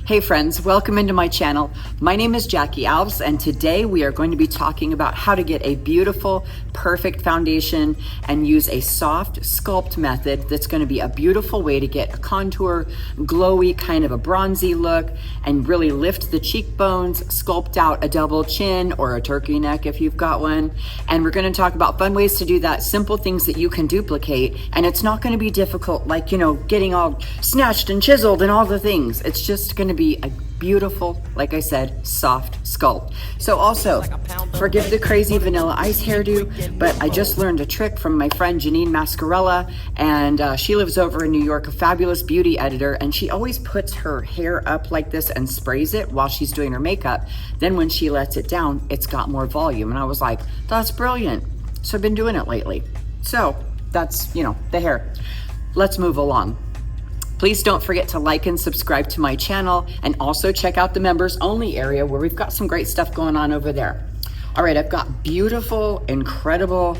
Hey friends, welcome into my channel. My name is Jackie Alves, and today we are going to be talking about how to get a beautiful, perfect foundation and use a soft sculpt method that's going to be a beautiful way to get a contour, glowy, kind of a bronzy look, and really lift the cheekbones, sculpt out a double chin or a turkey neck if you've got one. And we're going to talk about fun ways to do that, simple things that you can duplicate, and it's not going to be difficult like, getting all snatched and chiseled and all the things. It's just going to be a beautiful, like I said, soft sculpt. So also, forgive the crazy vanilla ice hairdo, but I just learned a trick from my friend Janine Mascarella, and she lives over in New York, a fabulous beauty editor, and she always puts her hair up like this and sprays it while she's doing her makeup. Then when she lets it down, it's got more volume. And I was like, that's brilliant. So I've been doing it lately. So that's, the hair. Let's move along. Please don't forget to like and subscribe to my channel, and also check out the members only area where we've got some great stuff going on over there. All right, I've got beautiful, incredible,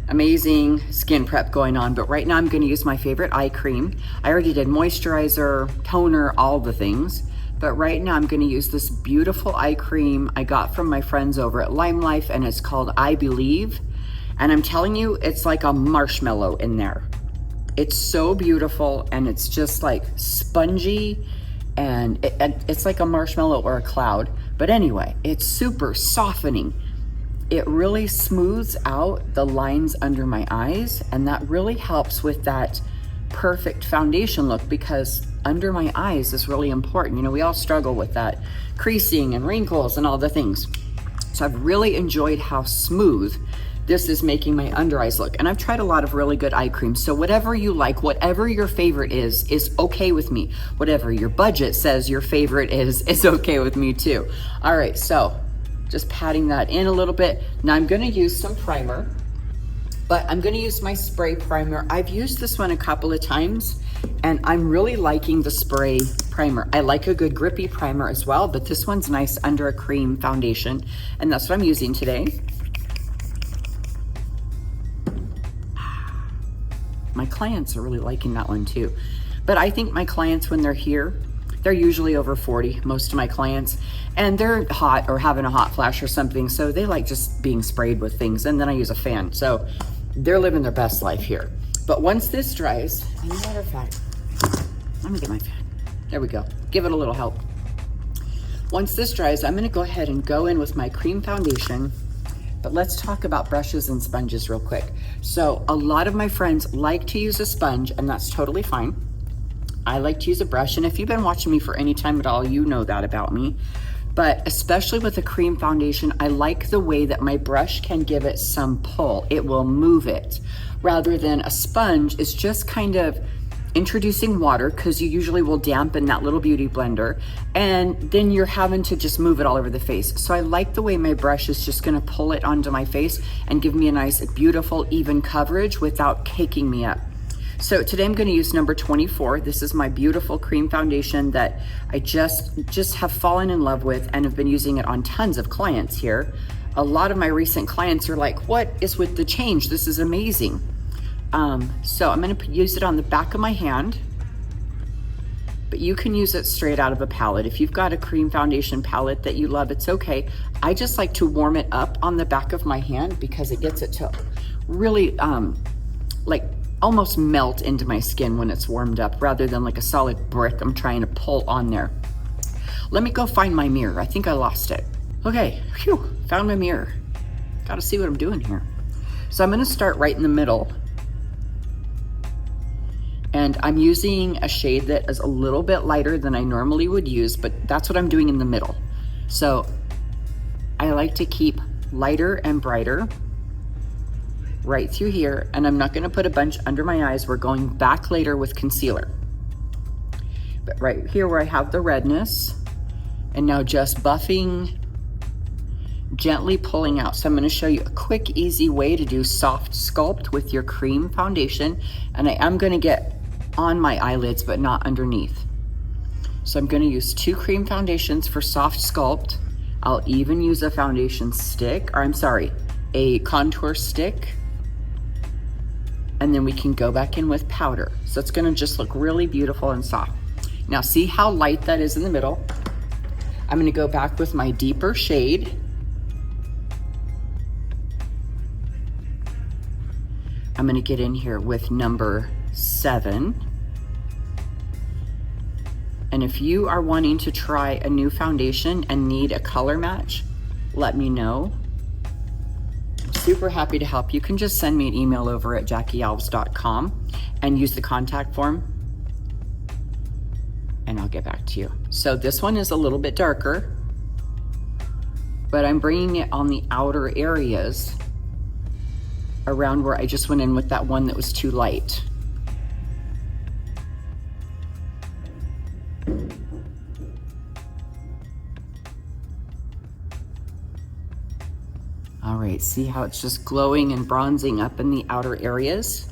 amazing skin prep going on, but right now I'm gonna use my favorite eye cream. I already did moisturizer, toner, all the things, but right now I'm gonna use this beautiful eye cream I got from my friends over at Lime Life, and it's called I Believe. And I'm telling you, it's like a marshmallow in there. It's so beautiful, and it's just like spongy, and it's like a marshmallow or a cloud. But anyway, it's super softening. It really smooths out the lines under my eyes, and that really helps with that perfect foundation look, because under my eyes is really important. We all struggle with that creasing and wrinkles and all the things. So I've really enjoyed how smooth this is making my under eyes look. And I've tried a lot of really good eye creams. So whatever you like, whatever your favorite is okay with me. Whatever your budget says your favorite is okay with me too. All right, so just patting that in a little bit. Now I'm gonna use some primer, but I'm gonna use my spray primer. I've used this one a couple of times, and I'm really liking the spray primer. I like a good grippy primer as well, but this one's nice under a cream foundation, and that's what I'm using today. My clients are really liking that one too. But I think my clients, when they're here, they're usually over 40, most of my clients, and they're hot or having a hot flash or something, so they like just being sprayed with things, and then I use a fan. So they're living their best life here. But once this dries, as a matter of fact, let me get my fan. There we go. Give it a little help. Once this dries, I'm gonna go ahead and go in with my cream foundation. But let's talk about brushes and sponges real quick. So a lot of my friends like to use a sponge, and that's totally fine. I like to use a brush, and if you've been watching me for any time at all, you know that about me. But especially with a cream foundation, I like the way that my brush can give it some pull. It will move it, rather than a sponge is just kind of introducing water, because you usually will dampen that little beauty blender, and then you're having to just move it all over the face. So I like the way my brush is just gonna pull it onto my face and give me a nice, beautiful, even coverage without caking me up. So today I'm gonna use number 24. This is my beautiful cream foundation that I just have fallen in love with, and have been using it on tons of clients here. A lot of my recent clients are like, what is with the change? This is amazing. So I'm gonna use it on the back of my hand, but you can use it straight out of a palette. If you've got a cream foundation palette that you love, it's okay. I just like to warm it up on the back of my hand, because it gets it to really like almost melt into my skin when it's warmed up, rather than like a solid brick I'm trying to pull on there. Let me go find my mirror. I think I lost it. Okay, phew, found my mirror. Gotta see what I'm doing here. So I'm gonna start right in the middle. And I'm using a shade that is a little bit lighter than I normally would use, but that's what I'm doing in the middle. So I like to keep lighter and brighter right through here, and I'm not gonna put a bunch under my eyes. We're going back later with concealer. But right here where I have the redness, and now just buffing, gently pulling out. So I'm gonna show you a quick, easy way to do soft sculpt with your cream foundation, and I am gonna get on my eyelids, but not underneath. So I'm gonna use 2 cream foundations for soft sculpt. I'll even use a foundation stick, or I'm sorry, a contour stick. And then we can go back in with powder. So it's gonna just look really beautiful and soft. Now see how light that is in the middle? I'm gonna go back with my deeper shade. I'm gonna get in here with number 7. And if you are wanting to try a new foundation and need a color match, let me know. I'm super happy to help. You can just send me an email over at JackieAlves.com and use the contact form, and I'll get back to you. So this one is a little bit darker, but I'm bringing it on the outer areas around where I just went in with that one that was too light. All right, see how it's just glowing and bronzing up in the outer areas?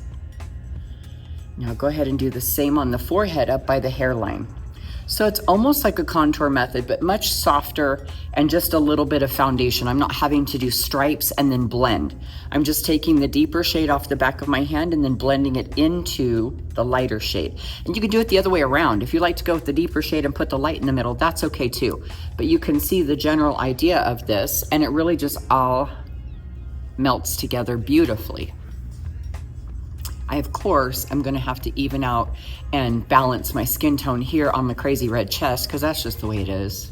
Now go ahead and do the same on the forehead up by the hairline. So it's almost like a contour method, but much softer and just a little bit of foundation. I'm not having to do stripes and then blend. I'm just taking the deeper shade off the back of my hand and then blending it into the lighter shade. And you can do it the other way around. If you like to go with the deeper shade and put the light in the middle, that's okay too. But you can see the general idea of this, and it really just all melts together beautifully. I, of course, am gonna have to even out and balance my skin tone here on the crazy red chest, because that's just the way it is.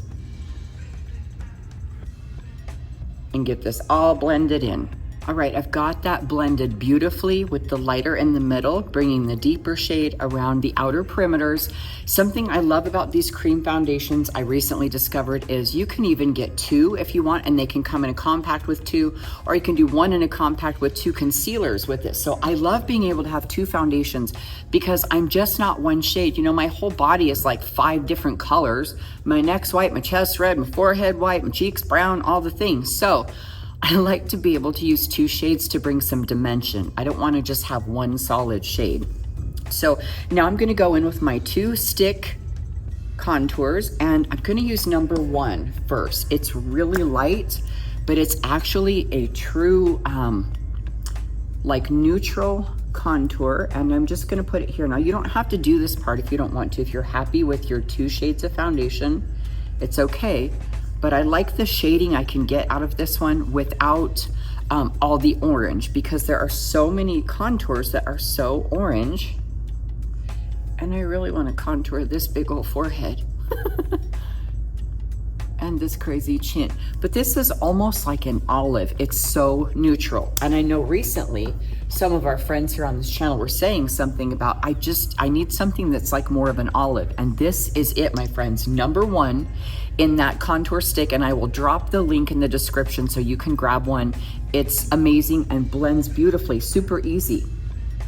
And get this all blended in. All right, I've got that blended beautifully with the lighter in the middle, bringing the deeper shade around the outer perimeters. Something I love about these cream foundations I recently discovered is you can even get 2 if you want, and they can come in a compact with 2, or you can do 1 in a compact with 2 concealers with this. So I love being able to have 2 foundations because I'm just not one shade. You know, my whole body is like 5 different colors. My neck's white, my chest's red, my forehead white, my cheeks brown, all the things. So I like to be able to use 2 shades to bring some dimension. I don't want to just have one solid shade. So now I'm going to go in with my 2 stick contours, and I'm going to use number 1 first. It's really light, but it's actually a true like neutral contour, and I'm just going to put it here. Now you don't have to do this part if you don't want to. If you're happy with your 2 shades of foundation, it's okay. But I like the shading I can get out of this one without all the orange, because there are so many contours that are so orange. And I really want to contour this big old forehead and this crazy chin. But this is almost like an olive. It's so neutral. And I know recently some of our friends here on this channel were saying something about, I need something that's like more of an olive. And this is it, my friends. Number 1 in that contour stick, and I will drop the link in the description so you can grab one. It's amazing and blends beautifully, super easy.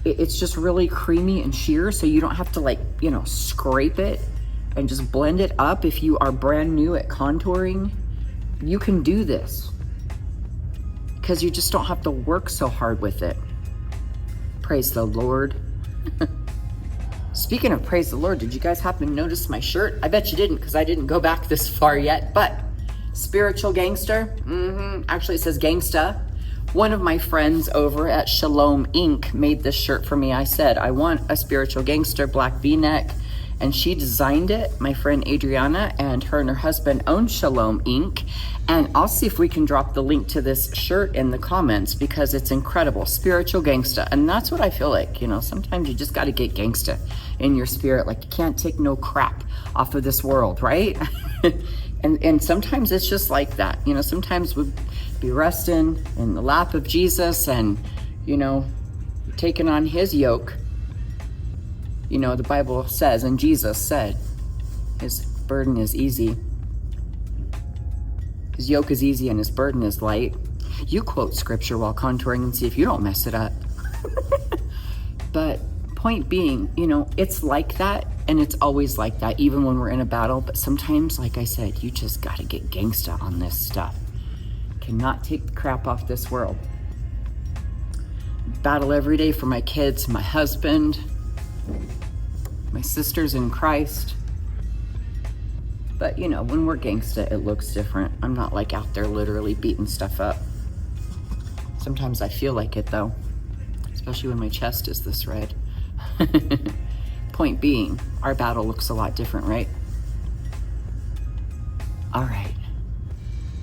It's just really creamy and sheer, so you don't have to, like, you know, scrape it and just blend it up. If you are brand new at contouring, you can do this because you just don't have to work so hard with it. Praise the Lord. Speaking of praise the Lord, did you guys happen to notice my shirt? I bet you didn't, because I didn't go back this far yet, but spiritual gangster. Actually, it says gangsta. One of my friends over at Shalom Inc. made this shirt for me. I said, I want a spiritual gangster black V-neck, and she designed it. My friend Adriana, and her husband own Shalom Inc. And I'll see if we can drop the link to this shirt in the comments, because it's incredible. Spiritual gangsta. And that's what I feel like, you know, sometimes you just got to get gangsta in your spirit. Like, you can't take no crap off of this world, right? and sometimes it's just like that. You know, sometimes we'll be resting in the lap of Jesus and, you know, taking on his yoke. You know, the Bible says, and Jesus said, his burden is easy. His yoke is easy and his burden is light. You quote scripture while contouring and see if you don't mess it up. But point being, you know, it's like that, and it's always like that, even when we're in a battle. But sometimes, like I said, you just got to get gangsta on this stuff. Cannot take the crap off this world. Battle every day for my kids, my husband, my sisters in Christ. But, you know, when we're gangsta, it looks different. I'm not like out there literally beating stuff up. Sometimes I feel like it, though, especially when my chest is this red. Point being, our battle looks a lot different, right? All right,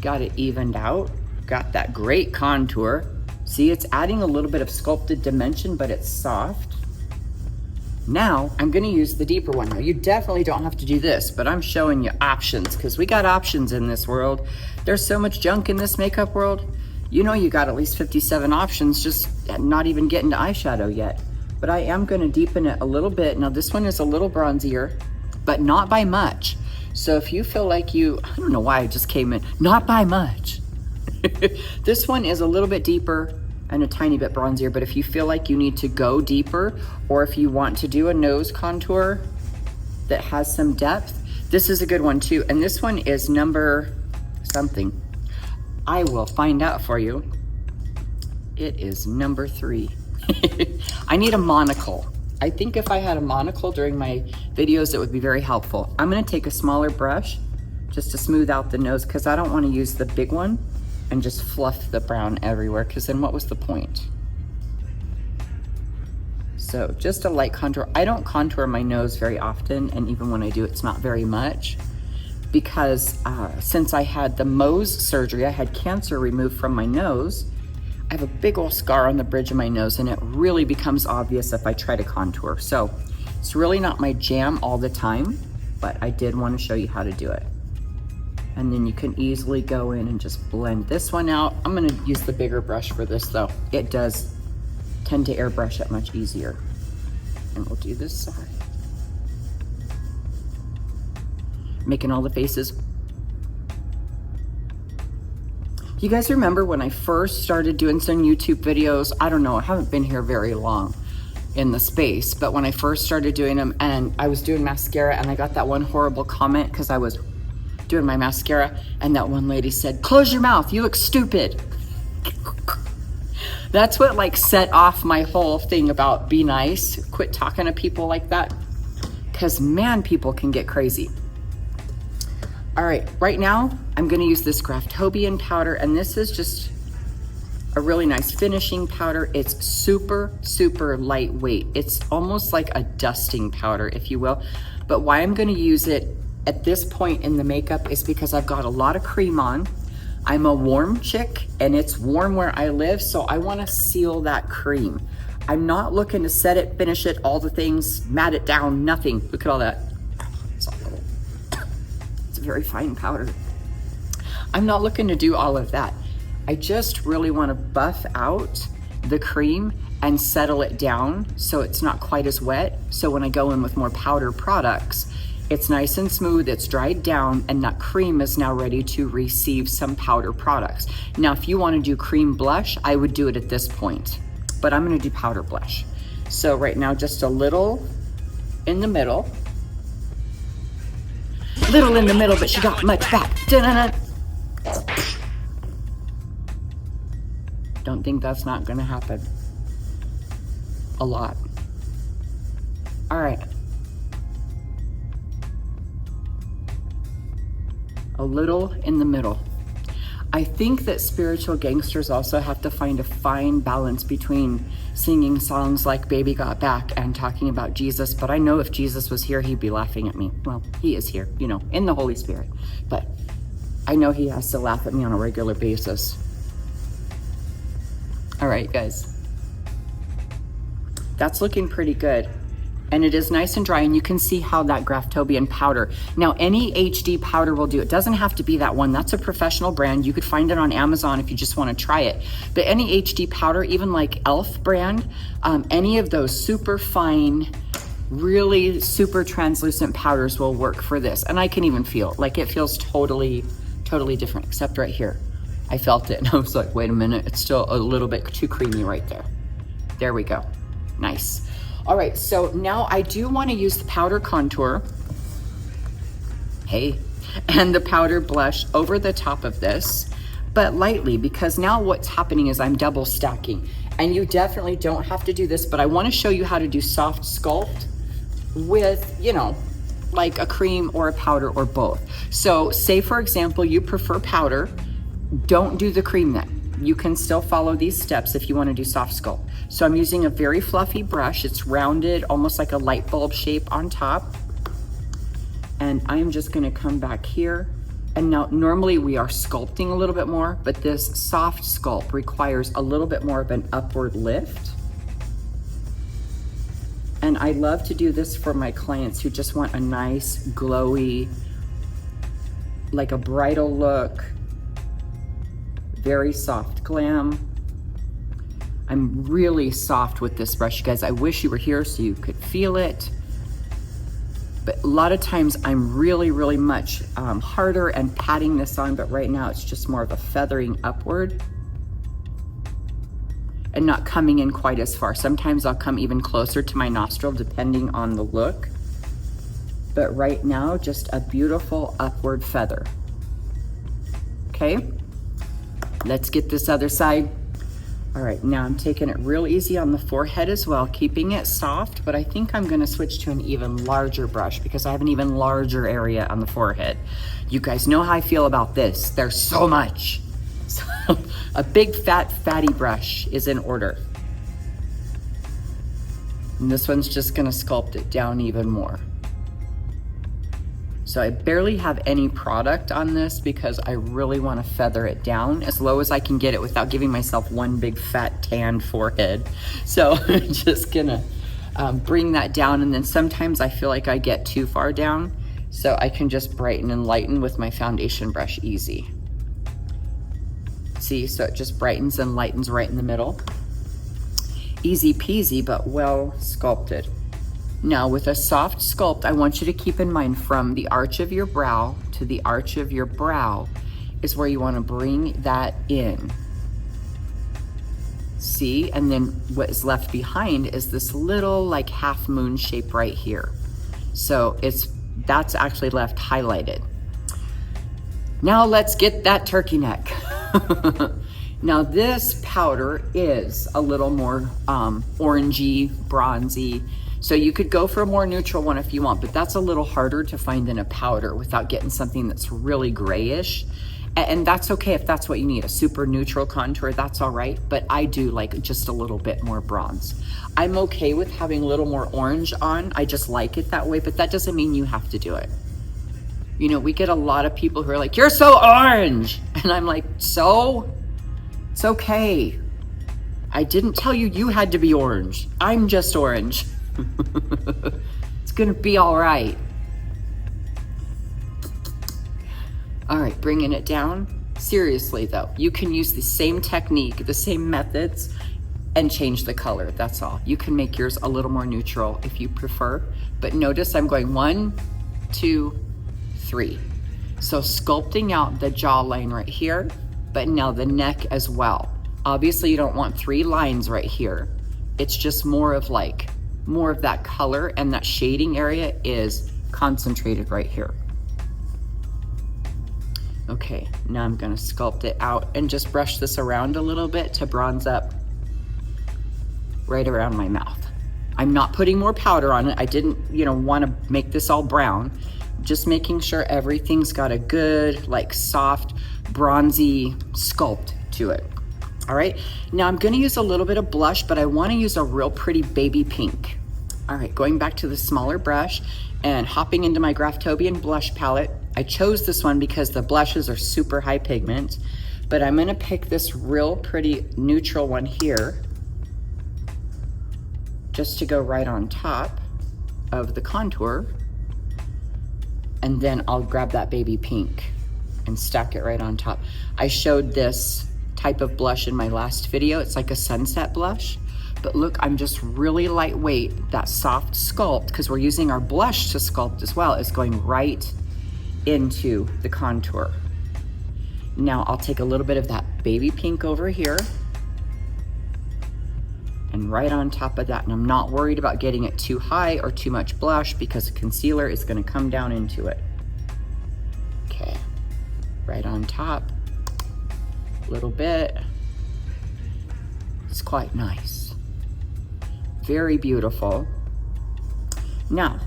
got it evened out. Got that great contour. See, it's adding a little bit of sculpted dimension, but it's soft. Now I'm gonna use the deeper one. Now you definitely don't have to do this, but I'm showing you options because we got options in this world. There's so much junk in this makeup world. You know, you got at least 57 options, just not even getting to eyeshadow yet. But I am gonna deepen it a little bit. Now this one is a little bronzier, but not by much. So if you feel like I don't know why I just came in, not by much. This one is a little bit deeper and a tiny bit bronzier, but if you feel like you need to go deeper, or if you want to do a nose contour that has some depth, this is a good one too. And this one is number something. I will find out for you. It is number 3. I need a monocle. I think if I had a monocle during my videos, it would be very helpful. I'm gonna take a smaller brush just to smooth out the nose because I don't wanna use the big one and just fluff the brown everywhere, because then what was the point? So just a light contour. I don't contour my nose very often, and even when I do, it's not very much, because since I had the Mohs surgery, I had cancer removed from my nose. I have a big old scar on the bridge of my nose, and it really becomes obvious if I try to contour. So it's really not my jam all the time, but I did want to show you how to do it. And then you can easily go in and just blend this one out. I'm gonna use the bigger brush for this though. It does tend to airbrush it much easier. And we'll do this side. Making all the faces. You guys remember when I first started doing some YouTube videos? I don't know, I haven't been here very long in the space, but when I first started doing them and I was doing mascara and I got that one horrible comment because I was doing my mascara and that one lady said, "Close your mouth, you look stupid." That's what like set off my whole thing about be nice. Quit talking to people like that, because man, people can get crazy. All right, right now I'm gonna use this Graftobian powder, and this is just a really nice finishing powder. It's super, super lightweight. It's almost like a dusting powder, if you will. But why I'm gonna use it at this point in the makeup is because I've got a lot of cream on. I'm a warm chick and it's warm where I live, so I wanna seal that cream. I'm not looking to set it, finish it, all the things, mat it down, nothing. Look at all that. It's a very fine powder. I'm not looking to do all of that. I just really wanna buff out the cream and settle it down so it's not quite as wet. So when I go in with more powder products, it's nice and smooth, it's dried down, and that cream is now ready to receive some powder products. Now, if you want to do cream blush, I would do it at this point, but I'm going to do powder blush. So right now, just a little in the middle. Little in the middle, but she got much back. Da-da-da. Don't think that's not going to happen. A lot. All right. A little in the middle. I think that spiritual gangsters also have to find a fine balance between singing songs like Baby Got Back and talking about Jesus, but I know if Jesus was here, he'd be laughing at me. Well, he is here, you know, in the Holy Spirit, but I know he has to laugh at me on a regular basis. All right, guys. That's looking pretty good. And it is nice and dry, and you can see how that Graftobian powder. Now, any HD powder will do. It doesn't have to be that one. That's a professional brand. You could find it on Amazon if you just want to try it. But any HD powder, even like Elf brand, any of those super fine, really super translucent powders will work for this. And I can even feel, like it feels totally, totally different, except right here. I felt it and I was like, wait a minute, it's still a little bit too creamy right there. There we go, nice. All right, so now I do want to use the powder contour, hey, and the powder blush over the top of this, but lightly, because now what's happening is I'm double stacking. And you definitely don't have to do this, but I want to show you how to do soft sculpt with, you know, like a cream or a powder or both. So say, for example, you prefer powder, don't do the cream then. you can still follow these steps if you want to do soft sculpt. So I'm using a very fluffy brush. It's rounded, almost like a light bulb shape on top. And I'm just going to come back here. And now normally we are sculpting a little bit more, but this soft sculpt requires a little bit more of an upward lift. And I love to do this for my clients who just want a nice, glowy, like a bridal look, very soft glam. I'm really soft with this brush, you guys. I wish you were here so you could feel it. But a lot of times I'm really, really much harder and patting this on, but right now it's just more of a feathering upward and not coming in quite as far. Sometimes I'll come even closer to my nostril depending on the look. But right now, just a beautiful upward feather. Okay, let's get this other side. All right, now I'm taking it real easy on the forehead as well, keeping it soft, but I think I'm gonna switch to an even larger brush because I have an even larger area on the forehead. You guys know how I feel about this. There's so much. So a big fatty brush is in order. And this one's just gonna sculpt it down even more. So I barely have any product on this because I really want to feather it down as low as I can get it without giving myself one big fat tanned forehead. So I'm just gonna bring that down, and then sometimes I feel like I get too far down, so I can just brighten and lighten with my foundation brush easy. See, so it just brightens and lightens right in the middle. Easy peasy, but well sculpted. Now with a soft sculpt, I want you to keep in mind from the arch of your brow to the arch of your brow is where you want to bring that in. See, and then what is left behind is this little like half moon shape right here. So that's actually left highlighted. Now let's get that turkey neck. Now this powder is a little more orangey, bronzy. So you could go for a more neutral one if you want, but that's a little harder to find in a powder without getting something that's really grayish. And that's okay if that's what you need, a super neutral contour, that's all right. But I do like just a little bit more bronze. I'm okay with having a little more orange on. I just like it that way, but that doesn't mean you have to do it. You know, we get a lot of people who are like, you're so orange. And I'm like, so? It's okay. I didn't tell you you had to be orange. I'm just orange. It's gonna be all right. All right, bringing it down. Seriously though, you can use the same technique, the same methods, and change the color, that's all. You can make yours a little more neutral if you prefer, but notice I'm going 1, 2, 3. So sculpting out the jawline right here, but now the neck as well. Obviously you don't want 3 lines right here. It's just more of that color, and that shading area is concentrated right here. Okay, now I'm gonna sculpt it out and just brush this around a little bit to bronze up right around my mouth. I'm not putting more powder on it. I didn't, want to make this all brown. Just making sure everything's got a good, like soft, bronzy sculpt to it. All right, now I'm gonna use a little bit of blush, but I wanna use a real pretty baby pink. All right, going back to the smaller brush and hopping into my Graftobian blush palette. I chose this one because the blushes are super high pigment, but I'm gonna pick this real pretty neutral one here just to go right on top of the contour. And then I'll grab that baby pink and stack it right on top. I showed this type of blush in my last video. It's like a sunset blush, but look, I'm just really lightweight. That soft sculpt, because we're using our blush to sculpt as well, is going right into the contour. Now I'll take a little bit of that baby pink over here and right on top of that. And I'm not worried about getting it too high or too much blush because the concealer is going to come down into it. Okay, right on top, a little bit. It's quite nice. Very beautiful. Now,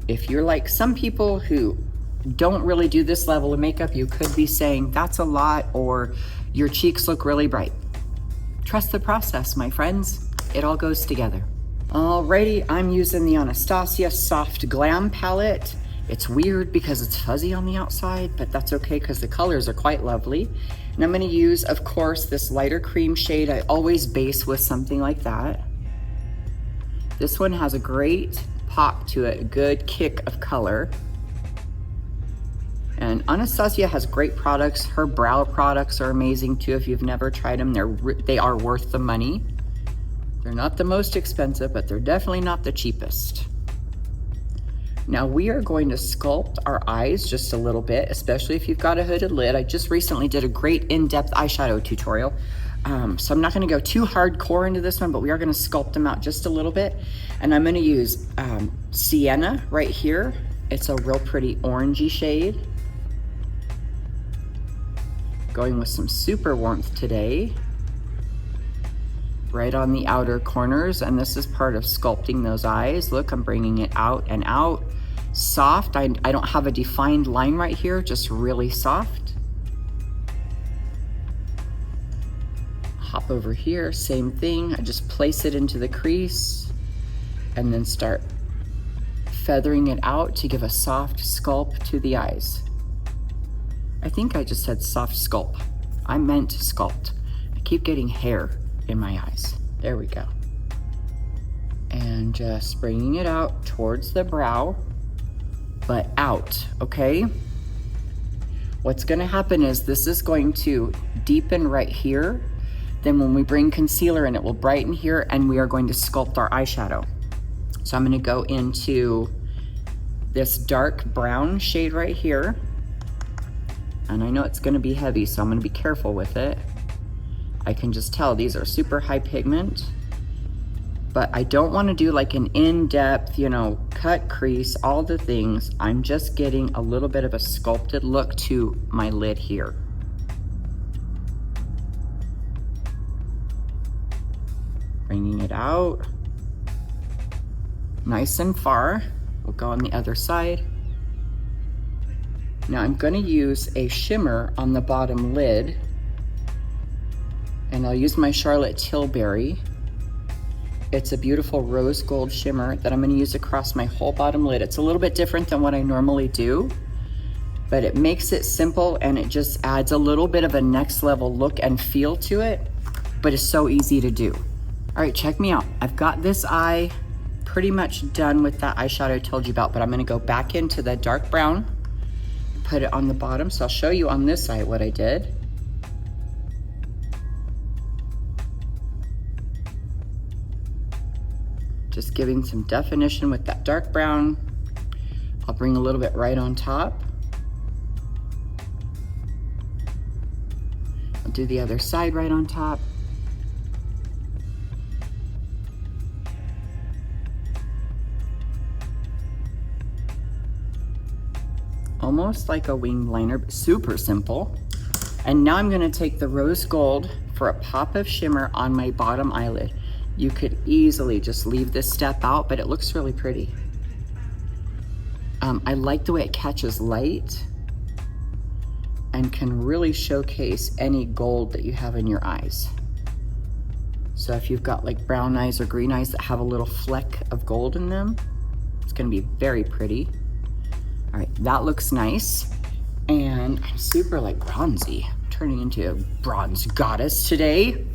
if you're like some people who don't really do this level of makeup, you could be saying that's a lot, or your cheeks look really bright. Trust the process, my friends. It all goes together. Alrighty, I'm using the Anastasia Soft Glam palette. It's weird because it's fuzzy on the outside, but that's okay because the colors are quite lovely. And I'm gonna use, of course, this lighter cream shade. I always base with something like that. This one has a great pop to it, a good kick of color. And Anastasia has great products. Her brow products are amazing too. If you've never tried them, they are worth the money. They're not the most expensive, but they're definitely not the cheapest. Now we are going to sculpt our eyes just a little bit, especially if you've got a hooded lid. I just recently did a great in-depth eyeshadow tutorial. So I'm not gonna go too hardcore into this one, but we are gonna sculpt them out just a little bit. And I'm gonna use Sienna right here. It's a real pretty orangey shade. Going with some super warmth today. Right on the outer corners, and this is part of sculpting those eyes. Look, I'm bringing it out and out. Soft, I don't have a defined line right here, just really soft. Hop over here, same thing. I just place it into the crease and then start feathering it out to give a soft sculpt to the eyes. I think I just said soft sculpt. I meant sculpt. I keep getting hair in my eyes. There we go. And just bringing it out towards the brow, but out, okay? What's gonna happen is this is going to deepen right here. Then when we bring concealer in, it will brighten here, and we are going to sculpt our eyeshadow. So I'm gonna go into this dark brown shade right here. And I know it's gonna be heavy, so I'm gonna be careful with it. I can just tell these are super high pigment, but I don't wanna do like an in-depth, cut crease, all the things. I'm just getting a little bit of a sculpted look to my lid here. Bringing it out, nice and far. We'll go on the other side. Now I'm gonna use a shimmer on the bottom lid, and I'll use my Charlotte Tilbury. It's a beautiful rose gold shimmer that I'm gonna use across my whole bottom lid. It's a little bit different than what I normally do, but it makes it simple and it just adds a little bit of a next level look and feel to it, but it's so easy to do. All right, check me out. I've got this eye pretty much done with that eyeshadow I told you about, but I'm gonna go back into the dark brown, put it on the bottom. So I'll show you on this eye what I did. Just giving some definition with that dark brown. I'll bring a little bit right on top. I'll do the other side right on top. Almost like a winged liner, but super simple. And now I'm gonna take the rose gold for a pop of shimmer on my bottom eyelid. You could easily just leave this step out, but it looks really pretty. I like the way it catches light and can really showcase any gold that you have in your eyes. So if you've got like brown eyes or green eyes that have a little fleck of gold in them, it's gonna be very pretty. All right, that looks nice. And I'm super like bronzy. I'm turning into a bronze goddess today.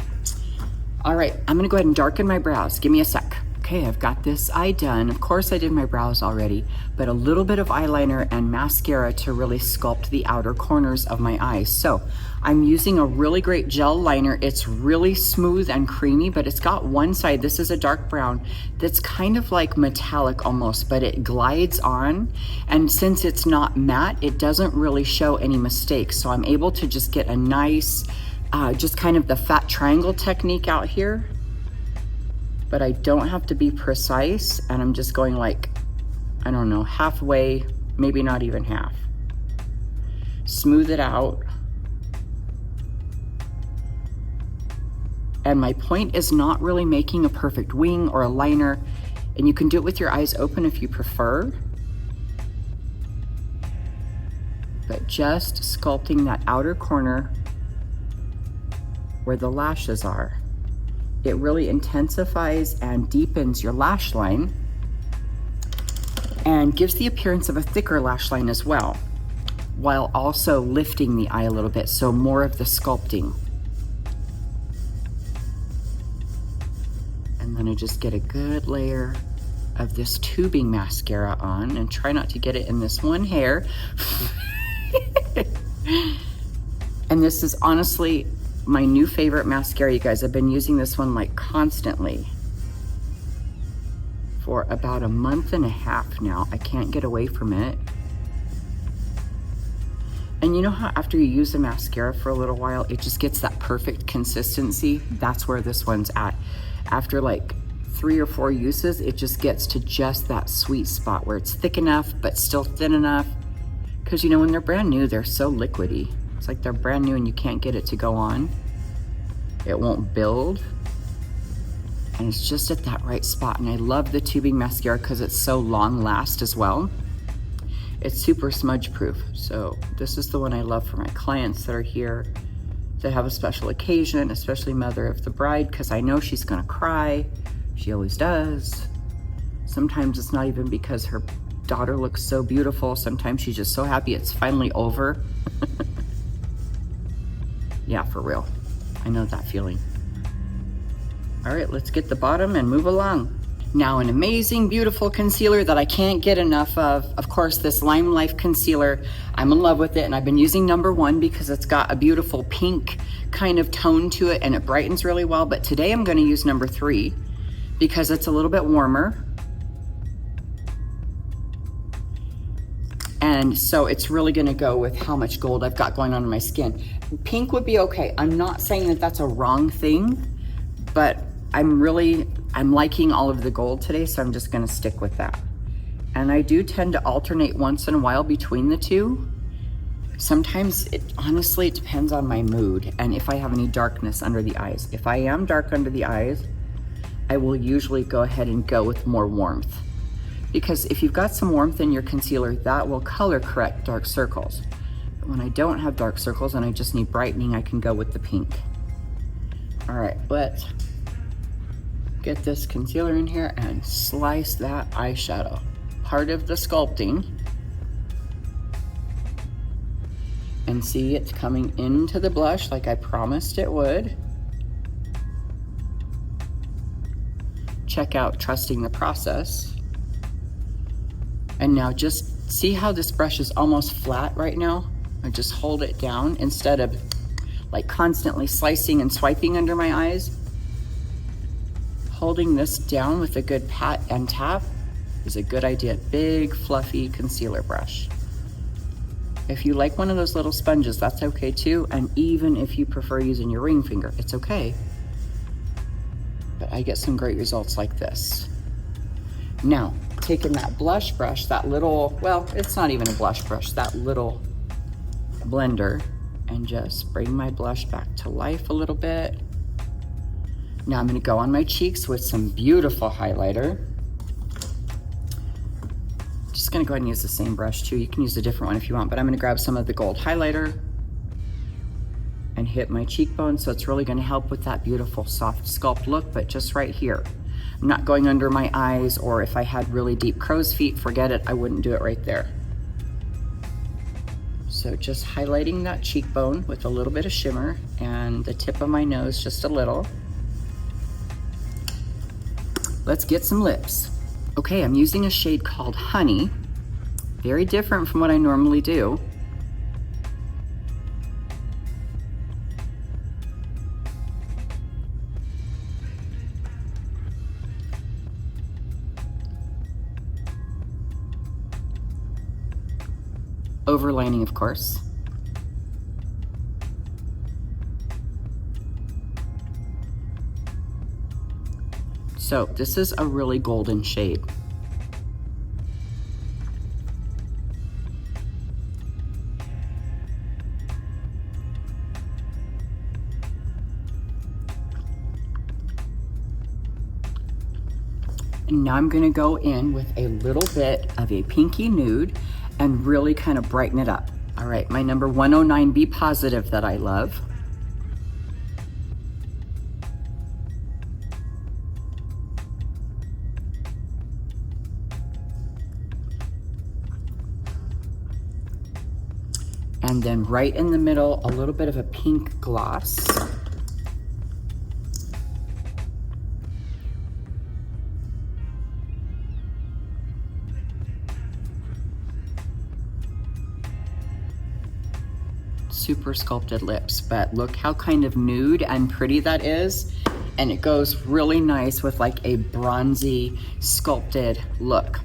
All right, I'm gonna go ahead and darken my brows. Give me a sec. Okay, I've got this eye done. Of course I did my brows already, but a little bit of eyeliner and mascara to really sculpt the outer corners of my eyes. So I'm using a really great gel liner. It's really smooth and creamy, but it's got one side, this is a dark brown, that's kind of like metallic almost, but it glides on. And since it's not matte, it doesn't really show any mistakes. So I'm able to just get a nice, just kind of the fat triangle technique out here. But I don't have to be precise, and I'm just going like, I don't know, halfway, maybe not even half. Smooth it out. And my point is not really making a perfect wing or a liner, and you can do it with your eyes open if you prefer. but just sculpting that outer corner where the lashes are. It really intensifies and deepens your lash line and gives the appearance of a thicker lash line as well, while also lifting the eye a little bit, so more of the sculpting. And then I just get a good layer of this tubing mascara on, and try not to get it in this one hair. And this is honestly my new favorite mascara, you guys. I've been using this one like constantly for about a month and a half now. I can't get away from it. And you know how after you use a mascara for a little while, it just gets that perfect consistency? That's where this one's at. After like 3 or 4 uses, it just gets to just that sweet spot where it's thick enough, but still thin enough. Because you know, when they're brand new, they're so liquidy. It's like they're brand new and you can't get it to go on. It won't build. And it's just at that right spot. And I love the tubing mascara because it's so long last as well. It's super smudge proof. So this is the one I love for my clients that are here that have a special occasion, especially mother of the bride, because I know she's gonna cry. She always does. Sometimes it's not even because her daughter looks so beautiful. Sometimes she's just so happy it's finally over. Yeah, for real. I know that feeling. All right, let's get the bottom and move along. Now, an amazing, beautiful concealer that I can't get enough of course, this Lime Life concealer. I'm in love with it, and I've been using #1 because it's got a beautiful pink kind of tone to it, and it brightens really well. But today I'm gonna use #3 because it's a little bit warmer. And so it's really gonna go with how much gold I've got going on in my skin. Pink would be okay. I'm not saying that that's a wrong thing, but I'm liking all of the gold today, so I'm just gonna stick with that. And I do tend to alternate once in a while between the two. Sometimes, honestly, it depends on my mood and if I have any darkness under the eyes. If I am dark under the eyes, I will usually go ahead and go with more warmth. Because if you've got some warmth in your concealer, that will color correct dark circles. But when I don't have dark circles and I just need brightening, I can go with the pink. All right, let's get this concealer in here and slice that eyeshadow. Part of the sculpting. And see, it's coming into the blush like I promised it would. Check out Trusting the Process. And now just see how this brush is almost flat right now? I just hold it down instead of like constantly slicing and swiping under my eyes. Holding this down with a good pat and tap is a good idea. Big, fluffy concealer brush. If you like one of those little sponges, that's okay too. And even if you prefer using your ring finger, it's okay. But I get some great results like this. Now, taking that blush brush, that little, well, it's not even a blush brush, that little blender, and just bring my blush back to life a little bit. Now I'm gonna go on my cheeks with some beautiful highlighter. Just gonna go ahead and use the same brush too. You can use a different one if you want, but I'm gonna grab some of the gold highlighter and hit my cheekbone. So it's really gonna help with that beautiful soft sculpt look, but just right here. I'm not going under my eyes, or if I had really deep crow's feet, forget it, I wouldn't do it right there. So just highlighting that cheekbone with a little bit of shimmer and the tip of my nose just a little. Let's get some lips. Okay, I'm using a shade called Honey. Very different from what I normally do. Overlining, of course. So this is a really golden shade. And now I'm gonna go in with a little bit of a pinky nude and really kind of brighten it up. All right, my number 109, Be Positive, that I love. And then right in the middle, a little bit of a pink gloss. Super sculpted lips, but look how kind of nude and pretty that is. And it goes really nice with like a bronzy sculpted look.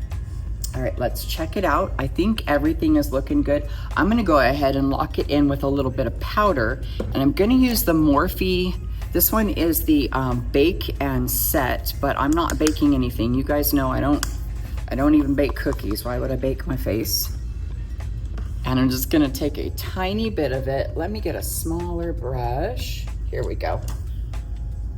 All right, let's check it out. I think everything is looking good. I'm gonna go ahead and lock it in with a little bit of powder, and I'm gonna use the Morphe. This one is the Bake and Set, but I'm not baking anything. You guys know I don't even bake cookies. Why would I bake my face? And I'm just gonna take a tiny bit of it. Let me get a smaller brush. Here we go.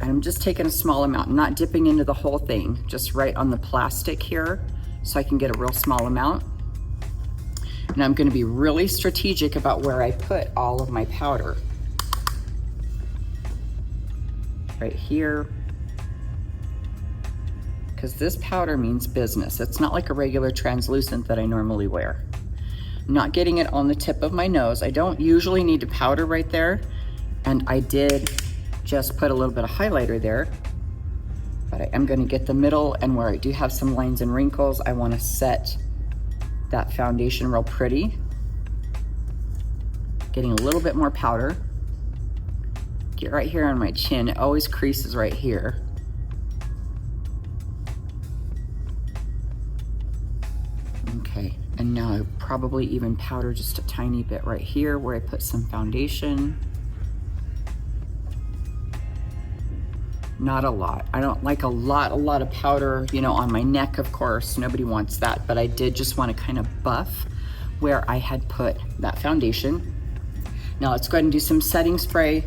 And I'm just taking a small amount, not dipping into the whole thing, just right on the plastic here, so I can get a real small amount. And I'm gonna be really strategic about where I put all of my powder. Right here. Because this powder means business. It's not like a regular translucent that I normally wear. I'm not getting it on the tip of my nose. I don't usually need to powder right there. And I did just put a little bit of highlighter there. But I am gonna get the middle, and where I do have some lines and wrinkles, I wanna set that foundation real pretty. Getting a little bit more powder. Get right here on my chin. It always creases right here. Okay, and now I probably even powder just a tiny bit right here where I put some foundation. Not a lot. I don't like a lot of powder, you know, on my neck, of course. Nobody wants that, but I did just want to kind of buff where I had put that foundation. Now let's go ahead and do some setting spray.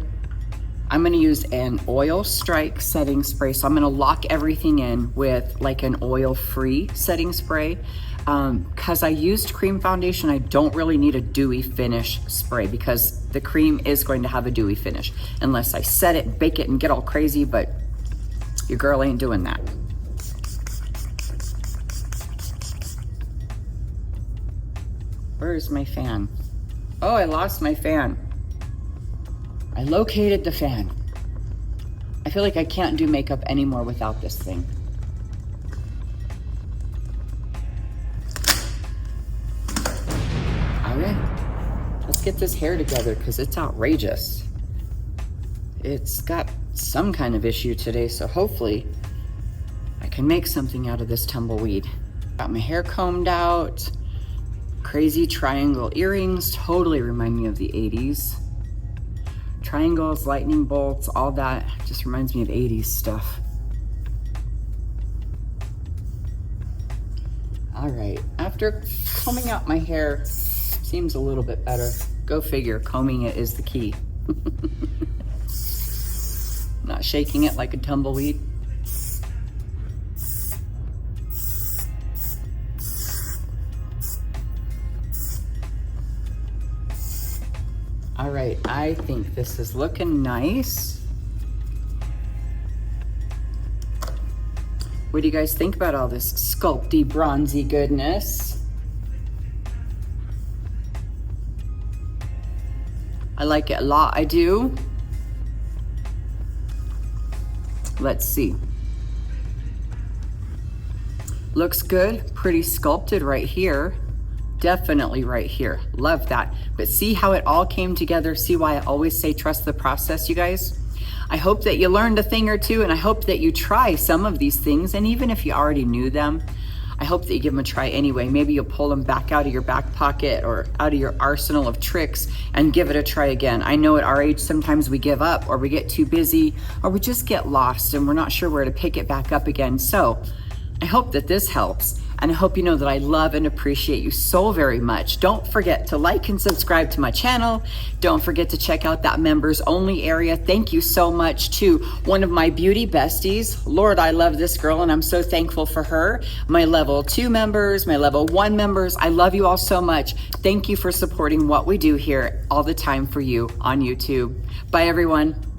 I'm gonna use an oil strike setting spray. So I'm gonna lock everything in with like an oil-free setting spray. Cause I used cream foundation, I don't really need a dewy finish spray because the cream is going to have a dewy finish unless I set it, bake it, and get all crazy, but your girl ain't doing that. Where's my fan? Oh, I lost my fan. I located the fan. I feel like I can't do makeup anymore without this thing. All right, let's get this hair together because it's outrageous. It's got some kind of issue today, so hopefully I can make something out of this tumbleweed. Got my hair combed out. Crazy triangle earrings, totally remind me of the 80s. Triangles, lightning bolts, all that just reminds me of 80s stuff. All right, after combing out my hair, seems a little bit better. Go figure, combing it is the key. Not shaking it like a tumbleweed. All right, I think this is looking nice. What do you guys think about all this sculpty, bronzy goodness? I like it a lot, I do. Let's see. Looks good, pretty sculpted right here. Definitely right here, love that. But see how it all came together? See why I always say trust the process, you guys? I hope that you learned a thing or two, and I hope that you try some of these things, and even if you already knew them, I hope that you give them a try anyway. Maybe you'll pull them back out of your back pocket or out of your arsenal of tricks and give it a try again. I know at our age, sometimes we give up or we get too busy or we just get lost and we're not sure where to pick it back up again. So I hope that this helps. And I hope you know that I love and appreciate you so very much. Don't forget to like and subscribe to my channel. Don't forget to check out that members only area. Thank you so much to one of my beauty besties. Lord, I love this girl and I'm so thankful for her. My level 2 members, my level 1 members, I love you all so much. Thank you for supporting what we do here all the time for you on YouTube. Bye everyone.